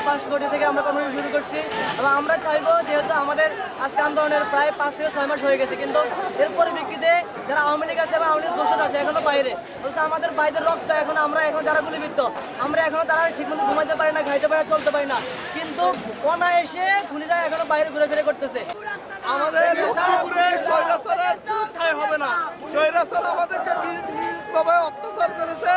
5 থেকে আমরা কর্মসূচি শুরু করছি এবং আমরা চাইবো যেহেতু আমাদের আজকে আন্দোলনের প্রায় 5 থেকে 6 মাস হয়ে গেছে, কিন্তু এর পরিপ্রেক্ষিতে যারা আওয়ামী লীগ আছে বা আওয়ামী লীগ দোষর আছে এখনো বাইরে, বলছে আমাদের বাইরের রক্ত এখন আমরা এখন যারা গুলিবিদ্ধ আমরা এখনো তারা ঠিকমতো ঘুমাইতে পারি না, খাইতে পারি না, চলতে পারি না, কিন্তু অনায়াসে খুনিরা এখনো বাইরে ঘুরে ফিরে করতেছে। আমাদের লক্ষ্মীপুরে স্বৈরাচারের ঠাঁই হবে না। স্বৈরাচার আমাদেরকে বিভিন্নভাবে অত্যাচার করেছে।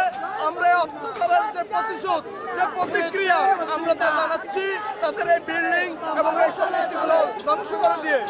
আমরা এই অত্যাচারের যে প্রতিশোধ, যে প্রতিক্রিয়া আমরা তা জানাচ্ছি তাদের এই বিল্ডিং এবং এই সম্পত্তিগুলো ধ্বংস করে দিয়ে।